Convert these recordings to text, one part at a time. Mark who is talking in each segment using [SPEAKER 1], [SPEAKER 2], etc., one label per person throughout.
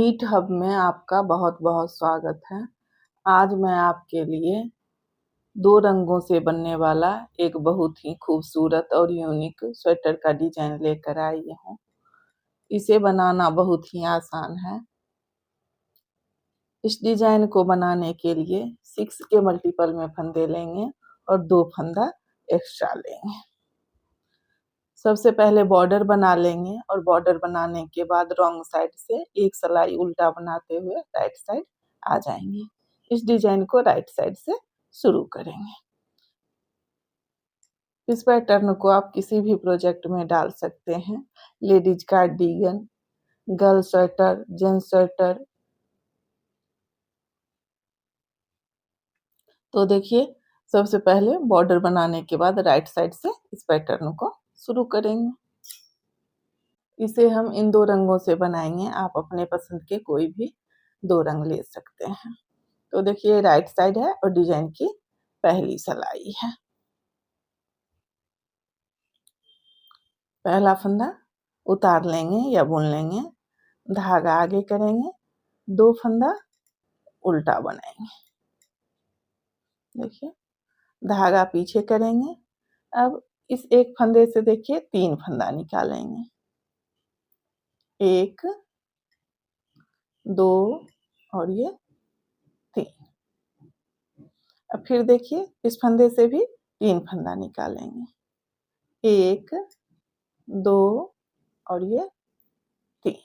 [SPEAKER 1] NEET hub में आपका बहुत-बहुत स्वागत है। आज मैं आपके लिए 2 रंगों से बनने वाला एक बहुत ही खूबसूरत और यूनिक स्वेटर का डिज़ाइन लेकर आई हूँ। इसे बनाना बहुत ही आसान है। इस डिज़ाइन को बनाने के लिए 6 के मल्टीपल में फंदे लेंगे और 2 फंदा एक्स्ट्रा लेंगे। सबसे पहले बॉर्डर बना लेंगे और बॉर्डर बनाने के बाद रॉन्ग साइड से एक सिलाई उल्टा बनाते हुए राइट साइड आ जाएंगे। इस डिजाइन को राइट साइड से शुरू करेंगे। इस पैटर्न को आप किसी भी प्रोजेक्ट में डाल सकते हैं। Ladies cardigan, girl sweater, gents sweater. तो देखिए, सबसे पहले बॉर्डर बनाने के बाद राइट साइड से इस पैटर्न को शुरू करेंगे। इसे हम इन 2 रंगों से बनाएंगे। आप अपने पसंद के कोई भी 2 रंग ले सकते हैं। तो देखिए, राइट साइड है और डिजाइन की पहली सिलाई है। पहला फंदा उतार लेंगे या बुन लेंगे, धागा आगे करेंगे, 2 फंदा उल्टा बनाएंगे। देखिए, धागा पीछे करेंगे। अब इस एक फंदे से देखिए 3 फंदा निकालेंगे। 1, 2 और ये 3। अब फिर देखिए, इस फंदे से भी 3 फंदा निकालेंगे। 1, 2 और ये 3।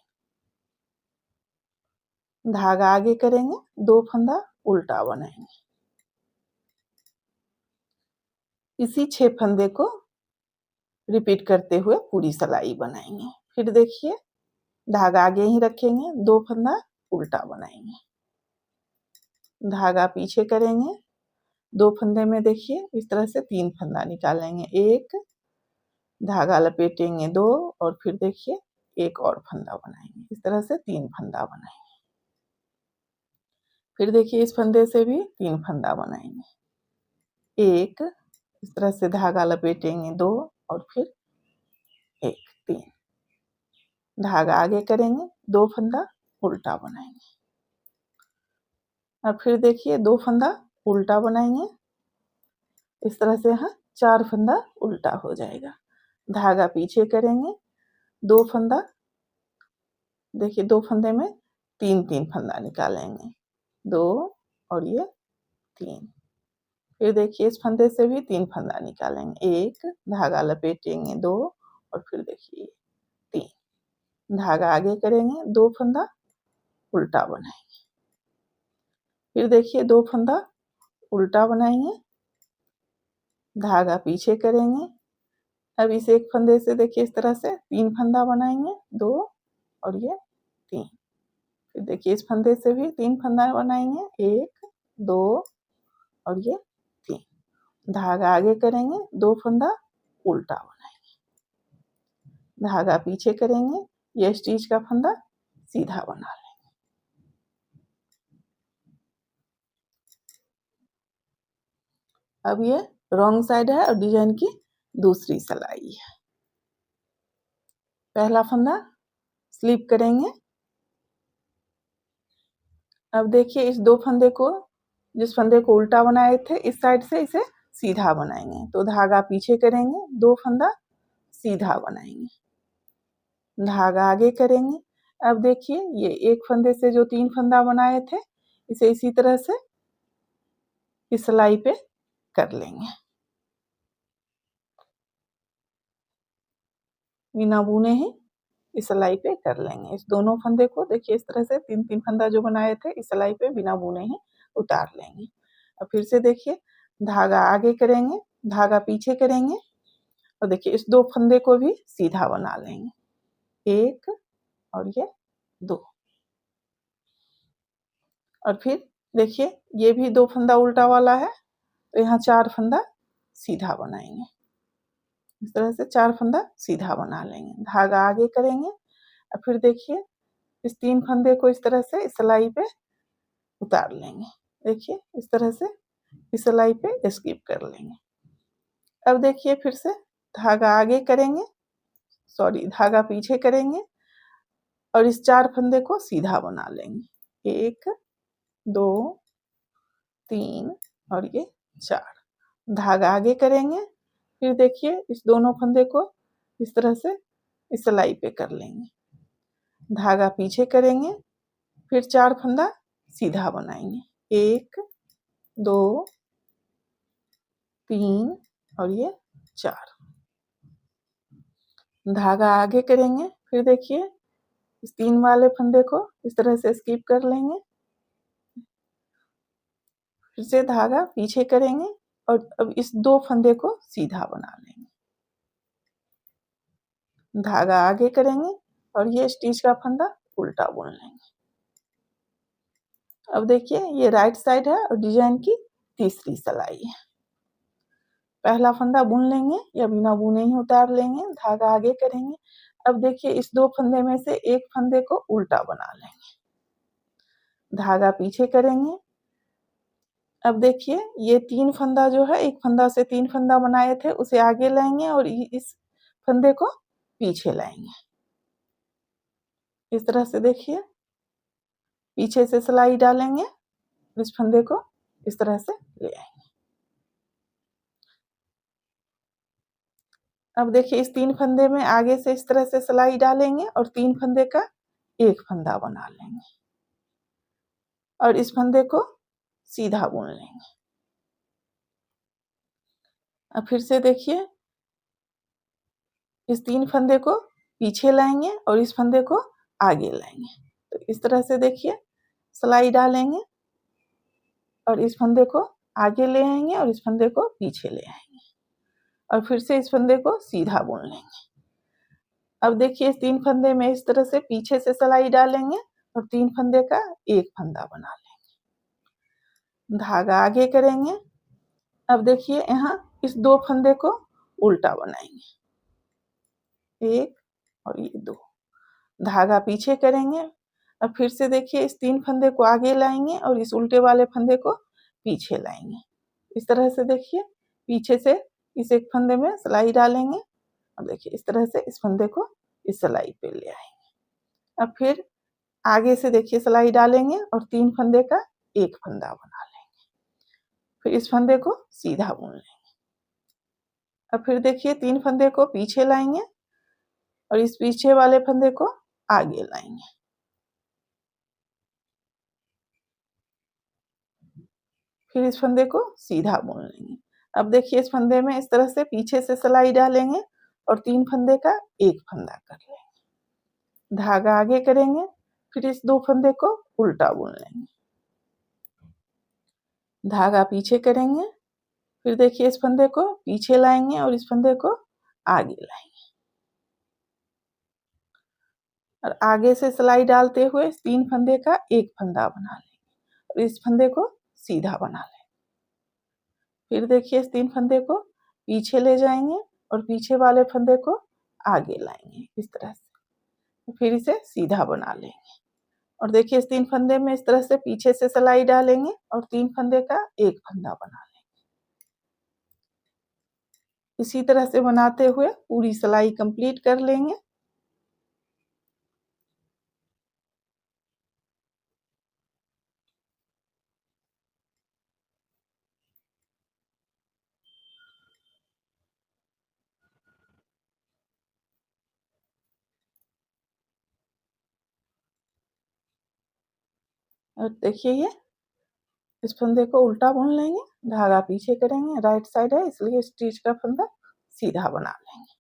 [SPEAKER 1] धागा आगे करेंगे, 2 फंदा उल्टा बनाएंगे। इसी 6 फंदे को रिपीट करते हुए पूरी सिलाई बनाएंगे। फिर देखिए, धागा आगे ही रखेंगे, 2 फंदा उल्टा बनाएंगे। धागा पीछे करेंगे, 2 फंदे में देखिए इस तरह से 3 फंदा निकालेंगे। 1, धागा लपेटेंगे 2 और फिर देखिए एक और फंदा बनाएंगे। इस तरह से 3 फंदा बनाएंगे। फिर देखिए, इस फंदे से भी 3 फंदा बनाएंगे। 1, इस तरह से धागा लपेटेंगे 2 और फिर 1, 3। धागा आगे करेंगे, 2 फंदा उल्टा बनाएंगे। अब फिर देखिए, 2 फंदा उल्टा बनाएंगे। इस तरह से यहाँ 4 फंदा उल्टा हो जाएगा। धागा पीछे करेंगे, 2 फंदा, देखिए 2 फंदे में 3-3 फंदा निकालेंगे। 2 और ये 3। फिर देखिए, इस फंदे से भी 3 फंदा निकालेंगे। 1, धागा लपेटेंगे 2 और फिर देखिए 3। धागा आगे करेंगे, 2 फंदा उल्टा बनाएंगे। फिर देखिए, 2 फंदा उल्टा बनाएंगे, धागा पीछे करेंगे। अब इस एक फंदे से देखिए इस तरह से 3 फंदा बनाएंगे, 2 और ये 3। फिर देखिए, इस फंदे से भी 3 फंदा बनाएंगे, 1, 2 और ये 3। धागा आगे करेंगे, 2 फंदा उल्टा बनाएंगे। धागा पीछे करेंगे, ये स्टिच का फंदा सीधा बना लेंगे। अब ये रॉन्ग साइड है और डिजाइन की दूसरी सिलाई है। पहला फंदा स्लिप करेंगे। अब देखिए, इस 2 फंदे को, जिस फंदे को उल्टा बनाए थे, इस साइड से इसे सीधा बनाएंगे। तो धागा पीछे करेंगे, 2 फंदा सीधा बनाएंगे। धागा आगे करेंगे। अब देखिए, ये एक फंदे से जो 3 फंदा बनाए थे, इसे इसी तरह से इस सिलाई पे कर लेंगे, बिना बुने ही इस सिलाई पे कर लेंगे। इस दोनों फंदे को देखिए इस तरह से 3-3 फंदा जो बनाए थे, इस सिलाई पे बिना बुने ही उतार लेंगे। अब फिर से देखिए, धागा आगे करेंगे, धागा पीछे करेंगे और देखिए इस 2 फंदे को भी सीधा बना लेंगे। 1 और ये 2। और फिर देखिए, ये भी 2 फंदा उल्टा वाला है, तो यहाँ 4 फंदा सीधा बनाएंगे। इस तरह से 4 फंदा सीधा बना लेंगे। धागा आगे करेंगे और फिर देखिए, इस 3 फंदे को इस तरह से इस सिलाई पे उतार लेंगे। देखिए, इस तरह से इस सिलाई पे स्किप कर लेंगे। अब देखिए, फिर से धागा आगे करेंगे, सॉरी धागा पीछे करेंगे और इस 4 फंदे को सीधा बना लेंगे। 1 2 3 और ये 4। धागा आगे करेंगे, फिर देखिए इस दोनों फंदे को इस तरह से इस सिलाई पे कर लेंगे। धागा पीछे करेंगे, फिर 4 फंदा सीधा बनाएंगे। 1 2 3 और ये 4। धागा आगे करेंगे, फिर देखिए इस 3 वाले फंदे को इस तरह से स्किप कर लेंगे, फिर से धागा पीछे करेंगे और अब इस 2 फंदे को सीधा बना लेंगे। धागा आगे करेंगे और ये स्टिच का फंदा उल्टा बुन लेंगे। अब देखिए ये राइट साइड है और डिजाइन की तीसरी सिलाई है। पहला फंदा बुन लेंगे या बिना बुने ही उतार लेंगे, धागा आगे करेंगे। अब देखिए इस 2 फंदे में से एक फंदे को उल्टा बना लेंगे, धागा पीछे करेंगे। अब देखिए ये 3 फंदा जो है, एक फंदा से 3 फंदा बनाए थे उसे आगे लाएंगे और इस फंदे को पीछे लाएंगे। इस तरह से देखिए पीछे से सिलाई डालेंगे, इस फंदे को इस तरह से ले आएंगे। अब देखिए इस 3 फंदे में आगे से इस तरह से सिलाई डालेंगे और 3 फंदे का एक फंदा बना लेंगे और इस फंदे को सीधा बुन लेंगे। अब फिर से देखिए इस 3 फंदे को पीछे लाएंगे और इस फंदे को आगे लाएंगे। तो इस तरह से देखिए सिलाई डालेंगे और इस फंदे को आगे ले आएंगे और इस फंदे को पीछे ले आएंगे और फिर से इस फंदे को सीधा बुन लेंगे। अब देखिए इस 3 फंदे में इस तरह से पीछे से सिलाई डालेंगे और 3 फंदे का एक फंदा बना लेंगे, धागा आगे करेंगे। अब देखिए यहाँ इस 2 फंदे को उल्टा बनाएंगे, 1 और ये 2, धागा पीछे करेंगे। अब फिर से देखिए इस 3 फंदे को आगे लाएंगे और इस उल्टे वाले फंदे को पीछे लाएंगे। इस तरह से देखिए पीछे से इस एक फंदे में सिलाई डालेंगे और देखिए इस तरह से इस फंदे को इस सिलाई पे ले आएंगे। अब फिर आगे से देखिए सिलाई डालेंगे और 3 फंदे का एक फंदा बना लेंगे, फिर इस फंदे को सीधा बुन लेंगे। अब फिर देखिए 3 फंदे को पीछे लाएंगे और इस पीछे वाले फंदे को आगे लाएंगे, फिर इस फंदे को सीधा बुन लेंगे। अब देखिए इस फंदे में इस तरह से पीछे से सिलाई डालेंगे और 3 फंदे का एक फंदा कर लेंगे, धागा आगे करेंगे, फिर इस 2 फंदे को उल्टा बुन लेंगे, धागा पीछे करेंगे, फिर देखिए इस फंदे को पीछे लाएंगे और इस फंदे को आगे लाएंगे और आगे से सिलाई डालते हुए इस 3 फंदे का एक फंदा बना लेंगे और इस फंदे को सीधा बना लेंगे। फिर देखिए इस 3 फंदे को पीछे ले जाएंगे और पीछे वाले फंदे को आगे लाएंगे इस तरह से, फिर इसे सीधा बना लेंगे और देखिए इस 3 फंदे में इस तरह से पीछे से सिलाई डालेंगे और 3 फंदे का एक फंदा बना लेंगे। इसी तरह से बनाते हुए पूरी सिलाई कंप्लीट कर लेंगे। और देखिए ये इस फंदे को उल्टा बुन लेंगे, धागा पीछे करेंगे, राइट साइड है इसलिए स्टिच का फंदा सीधा बना लेंगे।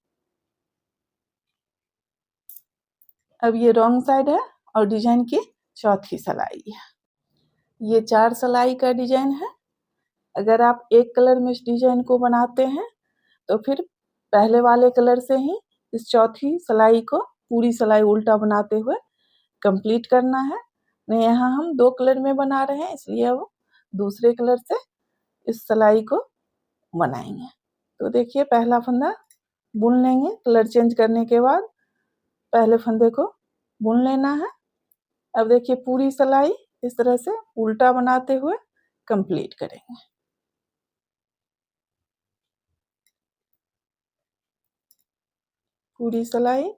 [SPEAKER 1] अब ये रॉन्ग साइड है और डिजाइन की चौथी सिलाई है। ये 4 सिलाई का डिजाइन है। अगर आप एक कलर में इस डिजाइन को बनाते हैं तो फिर पहले वाले कलर से ही इस चौथी सिलाई को पूरी सिलाई उल्टा बनाते हुए कंप्लीट करना है। नहीं यहाँ हम 2 कलर में बना रहे हैं इसलिए अब दूसरे कलर से इस सिलाई को बनाएंगे। तो देखिए पहला फंदा बुन लेंगे, कलर चेंज करने के बाद पहले फंदे को बुन लेना है। अब देखिए पूरी सिलाई इस तरह से उल्टा बनाते हुए कंप्लीट करेंगे। पूरी सिलाई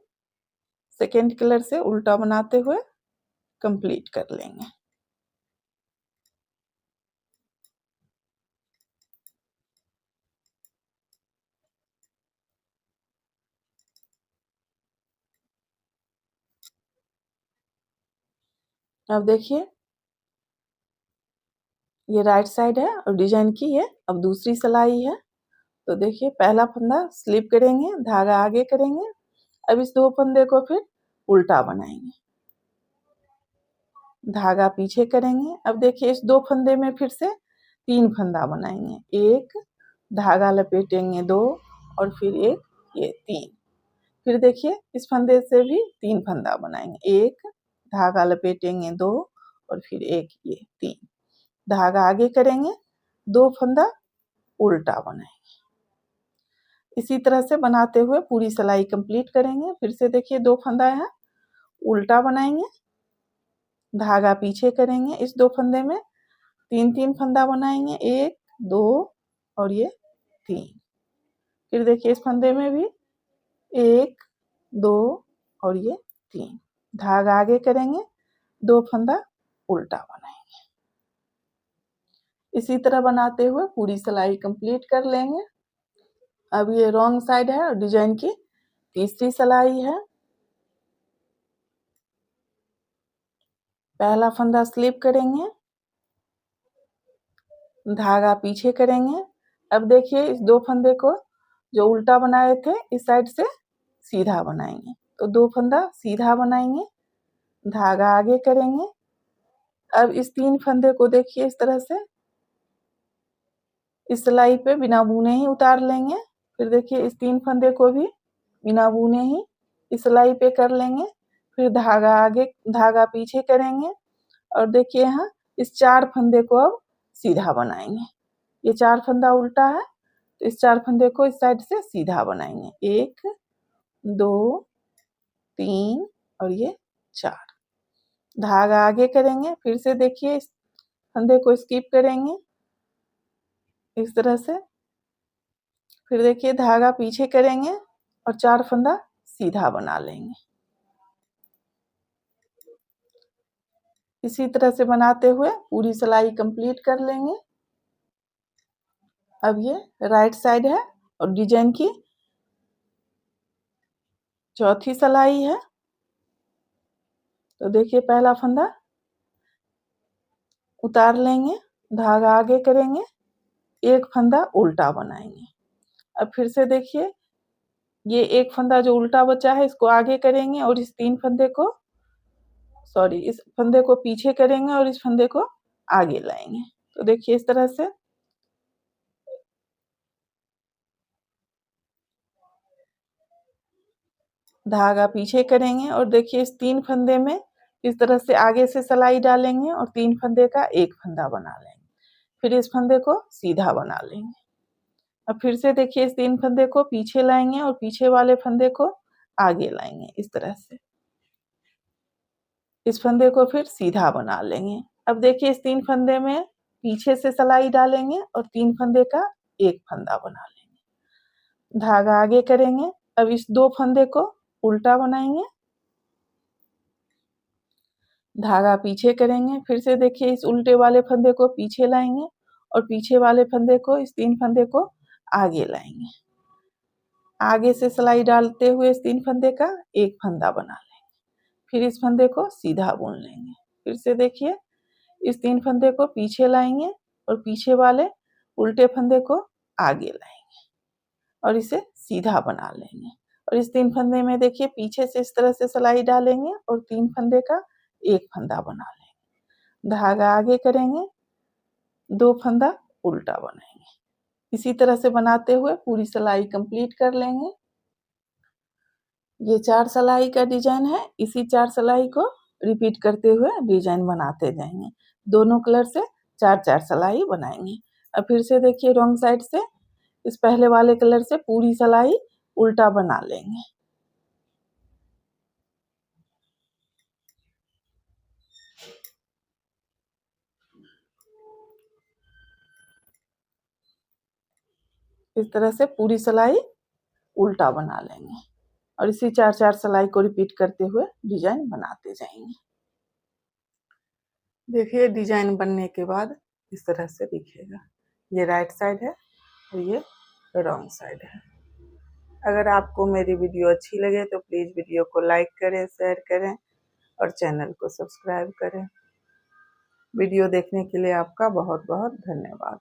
[SPEAKER 1] सेकेंड कलर से उल्टा बनाते हुए कंप्लीट कर लेंगे। अब देखिए ये राइट साइड है और डिजाइन की है। अब दूसरी सिलाई है, तो देखिए पहला फंदा स्लिप करेंगे, धागा आगे करेंगे। अब इस 2 फंदे को फिर उल्टा बनाएंगे, धागा पीछे करेंगे। अब देखिए इस 2 फंदे में फिर से 3 फंदा बनाएंगे, 1 धागा लपेटेंगे, 2 और फिर 1 ये 3। फिर देखिए इस फंदे से भी 3 फंदा बनाएंगे, 1 धागा लपेटेंगे, 2 और फिर 1 ये 3। धागा आगे करेंगे, 2 फंदा उल्टा बनाएंगे। इसी तरह से बनाते हुए पूरी सिलाई कंप्लीट करेंगे। फिर से देखिए 2 फंदा है, उल्टा बनाएंगे, धागा पीछे करेंगे। इस 2 फंदे में 3-3 फंदा बनाएंगे, 1 2 और ये 3। फिर देखिए इस फंदे में भी 1 2 और ये 3। धागा आगे करेंगे, 2 फंदा उल्टा बनाएंगे। इसी तरह बनाते हुए पूरी सिलाई कंप्लीट कर लेंगे। अब ये रॉन्ग साइड है और डिजाइन की तीसरी सिलाई है। पहला फंदा स्लिप करेंगे, धागा पीछे करेंगे। अब देखिए इस 2 फंदे को जो उल्टा बनाए थे इस साइड से सीधा बनाएंगे, तो 2 फंदा सीधा बनाएंगे, धागा आगे करेंगे। अब इस 3 फंदे को देखिए इस तरह से इस सिलाई पे बिना बुने ही उतार लेंगे। फिर देखिए इस 3 फंदे को भी बिना बुने ही इस सिलाई पे कर लेंगे। फिर धागा आगे धागा पीछे करेंगे और देखिए यहाँ इस 4 फंदे को अब सीधा बनाएंगे। ये 4 फंदा उल्टा है, तो इस 4 फंदे को इस साइड से सीधा बनाएंगे, 1 2 3 और ये 4। धागा आगे करेंगे, फिर से देखिए इस फंदे को स्किप करेंगे इस तरह से। फिर देखिए धागा पीछे करेंगे और 4 फंदा सीधा बना लेंगे। इसी तरह से बनाते हुए पूरी सिलाई कंप्लीट कर लेंगे। अब ये राइट साइड है और डिजाइन की चौथी सिलाई है। तो देखिए पहला फंदा उतार लेंगे, धागा आगे करेंगे, 1 फंदा उल्टा बनाएंगे। अब फिर से देखिए ये 1 फंदा जो उल्टा बचा है इसको आगे करेंगे और इस 3 फंदे को इस फंदे को पीछे करेंगे और इस फंदे को आगे लाएंगे। तो देखिए इस तरह से धागा पीछे करेंगे और देखिए इस 3 फंदे में इस तरह से आगे से सिलाई डालेंगे और 3 फंदे का 1 फंदा बना लेंगे। फिर इस फंदे को सीधा बना लेंगे। अब फिर से देखिए इस 3 फंदे को पीछे लाएंगे और पीछे वाले फंदे को आगे लाएंगे इस तरह से। इस फंदे को फिर सीधा बना लेंगे। अब देखिए इस 3 फंदे में पीछे से सिलाई डालेंगे और 3 फंदे का 1 फंदा बना लेंगे। धागा आगे करेंगे। अब इस 2 फंदे को उल्टा बनाएंगे, धागा पीछे करेंगे। फिर से देखिए इस उल्टे वाले फंदे को पीछे लाएंगे और पीछे वाले फंदे को इस 3 फंदे को आगे लाएंगे। आगे से सिलाई डालते हुए इस 3 फंदे का 1 फंदा बना लेंगे। फिर इस फंदे को सीधा बुन लेंगे। फिर से देखिए इस 3 फंदे को पीछे लाएंगे और पीछे वाले उल्टे फंदे को आगे लाएंगे और इसे सीधा बना लेंगे। और इस 3 फंदे में देखिए पीछे से इस तरह से सिलाई डालेंगे और 3 फंदे का 1 फंदा बना लेंगे। धागा आगे करेंगे, 2 फंदा उल्टा बनाएंगे। इसी तरह से बनाते हुए पूरी सिलाई कंप्लीट कर लेंगे। ये 4 सिलाई का डिजाइन है। इसी 4 सिलाई को रिपीट करते हुए डिजाइन बनाते जाएंगे। दोनों कलर से 4-4 सिलाई बनाएंगे। अब फिर से देखिए रॉन्ग साइड से इस पहले वाले कलर से पूरी सिलाई उल्टा बना लेंगे। इस तरह से पूरी सिलाई उल्टा बना लेंगे और इसी 4-4 सिलाई को रिपीट करते हुए डिजाइन बनाते जाएंगे। देखिए डिजाइन बनने के बाद इस तरह से दिखेगा। ये राइट साइड है और ये रॉन्ग साइड है। अगर आपको मेरी वीडियो अच्छी लगे तो प्लीज़ वीडियो को लाइक करें, शेयर करें और चैनल को सब्सक्राइब करें। वीडियो देखने के लिए आपका बहुत बहुत धन्यवाद।